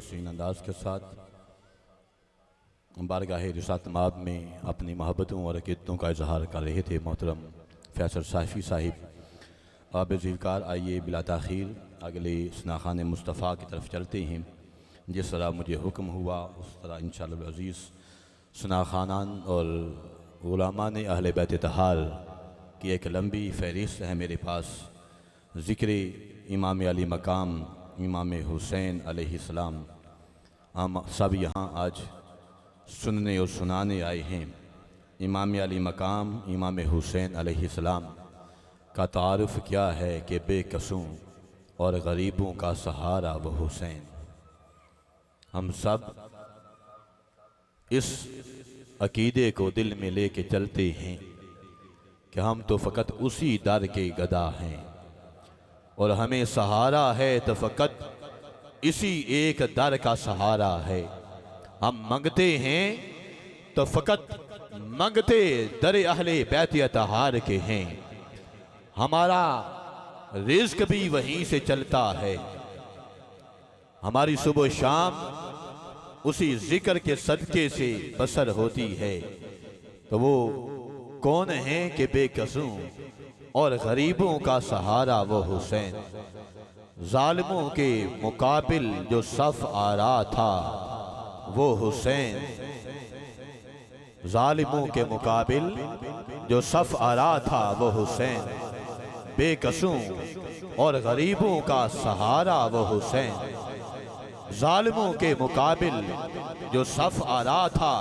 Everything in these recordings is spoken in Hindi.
हसीन अंदाज के साथ बारगाह रिसात माब में अपनी मोहब्बतों और अक़ीदतों का इजहार कर रहे थे मोहतरम फैसल साफ़ी साहिब। आब ज़िक्र आइए बिला ताख़ीर अगले सनाख़ान मुस्तफ़ा की तरफ चलते हैं। जिस तरह मुझे हुक्म हुआ उस तरह इंशाअल्लाह अज़ीज़ सनाख़ानान और उलमा ने अहले बैत तहार की एक लंबी फ़हरिस्त है मेरे पास। ज़िक्र इमाम अली मकाम इमाम हुसैन अलैहिस्सलाम हम सब यहाँ आज सुनने और सुनाने आए हैं। इमाम अली मकाम इमाम हुसैन अलैहिस्सलाम का तारुफ़ क्या है कि बेकसूं और गरीबों का सहारा वो हुसैन। हम सब इस अकीदे को दिल में लेके चलते हैं कि हम तो फ़कत उसी दर के गदा हैं और हमें सहारा है तो फ़कत इसी एक दर का सहारा है। हम मंगते हैं तो फ़कत मंगते दर अहले बैत तहार के हैं। हमारा रिज़्क़ भी वहीं से चलता है। हमारी सुबह शाम उसी ज़िक्र के सदक़े से बसर होती है। तो वो कौन है कि बेकसूं और गरीबों का सहारा वो हुसैन। जालिमों के मुकाबिल जो सफ़ आ रहा था वो हुसैन। जालिमों के मुकाबिल जो सफ़ आ रहा था वो हुसैन। बेकसूं और गरीबों का सहारा वो हुसैन। जालिमों के मुकाबिल जो सफ़ आ रहा था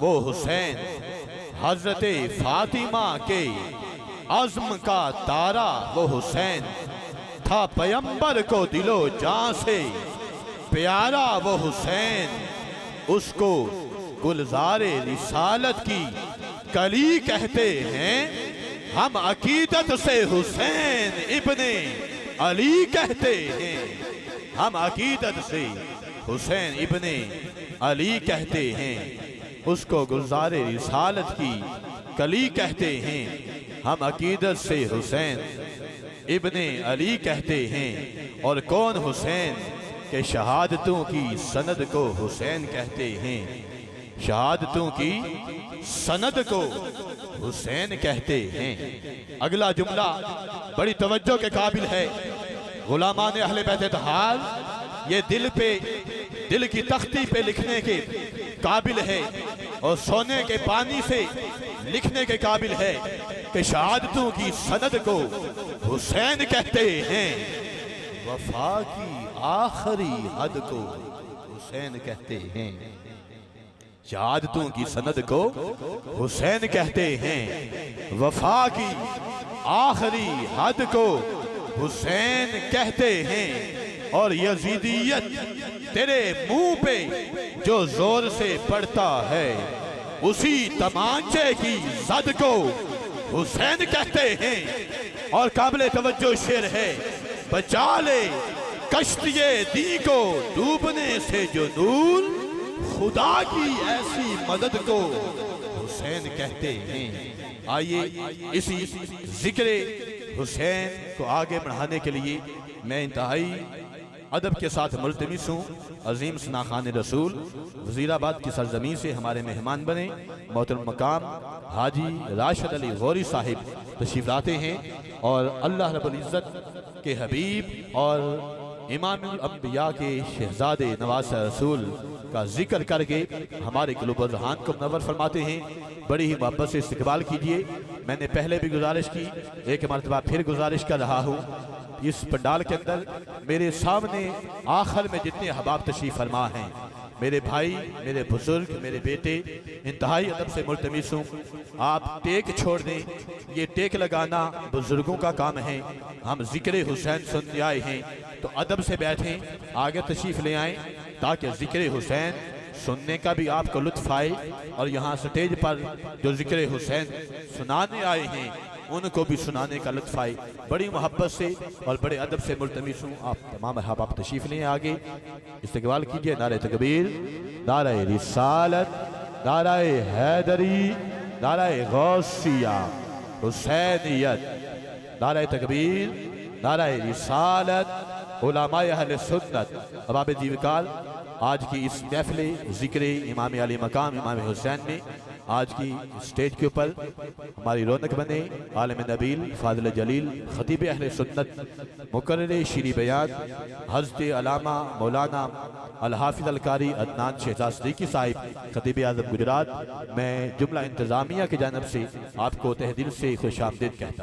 वो हुसैन। हज़रत फ़ातिमा के अज़्म का तारा वो हुसैन था। पैगंबर को दिलो जान से प्यारा वो हुसैन। उसको गुलज़ारे रिसालत की कली कहते हैं। हम अकीदत से हुसैन इब्ने अली कहते हैं। हम अकीदत से हुसैन इब्ने अली कहते हैं। उसको गुलज़ारे रिसालत की कली कहते हैं। हम अकीदत से हुसैन इब्ने अली कहते हैं। और कौन हुसैन के शहादतों की सनद को हुसैन कहते हैं। शहादतों की सनद को हुसैन कहते हैं। अगला जुमला बड़ी तवज्जो के काबिल है। गुलामा ने अहले बैत तहार ये दिल की तख्ती पे लिखने के काबिल है और सोने के पानी से लिखने के काबिल है कि शहादतों की सनद को हुसैन कहते हैं। वफा की आखिरी हद को हुसैन कहते हैं। शहादतों की सनद को हुसैन कहते हैं। वफा की आखिरी हद को हुसैन कहते हैं। और यजीदियत तेरे मुंह पे जो जोर से पड़ता है उसी तमांचे की जद को हुसैन कहते हैं। और काबिल तवज्जो शेर है। बचा ले कश्तिये दी को डूबने से जो दूर खुदा की ऐसी मदद को हुसैन कहते हैं। आइए इसी जिक्र हुसैन को आगे बढ़ाने के लिए मैं इंतहाई अदब के साथ मुल्तमिस हूँ। अजीम सनाख़ान रसूल वज़ीराबाद की सरजमीन से हमारे मेहमान बने मोहतरम मकाम हाजी राशिद अली गौरी साहिब तशरीफ़ लाते हैं। और अल्लाह रब्बुल इज़्ज़त के हबीब और इमामुल अंबिया के शहज़ादे नवाज़ रसूल का जिक्र करके हमारे क़ुलूब ज़हान को मुनव्वर फरमाते हैं। बड़ी ही मोहब्बत से इस्तक़बाल कीजिए। मैंने पहले भी गुजारिश की, एक मरतबा फिर गुजारिश कर रहा हूँ। इस पंडाल के अंदर मेरे सामने आखिर में जितने अहबाब तशरीफ़ फरमा हैं, मेरे भाई, मेरे बुजुर्ग, मेरे बेटे, इंतहाई अदब से मुल्तमिस हूँ आप टेक छोड़ दें। ये टेक लगाना बुजुर्गों का काम है। हम ज़िक्र हुसैन सुनने आए हैं तो अदब से बैठें, आगे तशरीफ़ ले आएँ ताकि ज़िक्र हुसैन सुनने का भी आपको लुत्फ़ आए। और यहाँ स्टेज पर जो ज़िक्र हुसैन सुनाने आए हैं उनको भी सुनाने का लुत्फ़ आए। बड़ी मोहब्बत से और बड़े अदब से मुल्तमिस हूँ आप तमाम अहबाब तशरीफ़ लें, आगे इस्तक़बाल कीजिए। नारे तकबीर, नारे रिसालत, नारे हैदरी, नारे गौसिया, हुसैनियत, नारे तकबीर, नारे रिसालत, उलमाए अहले सुन्नत। अबाब जीवकाल आज की इस महफिल ज़िक्र इमाम अली मकाम इमाम हुसैन में आज की स्टेज के ऊपर हमारी रौनक बने आलिम नबील फादिल जलील खतीब अहले सुन्नत मुकर्रर शीरी बयान हज़रत अल्लामा मौलाना अल हाफिज़ अल कारी अदनान शहजाद सिद्दीकी साहिब खतीब आज़म गुजरात। मैं जुमला इंतज़ामिया की जानब से आपको तहे दिल से खुश आमदीद कहता हूँ।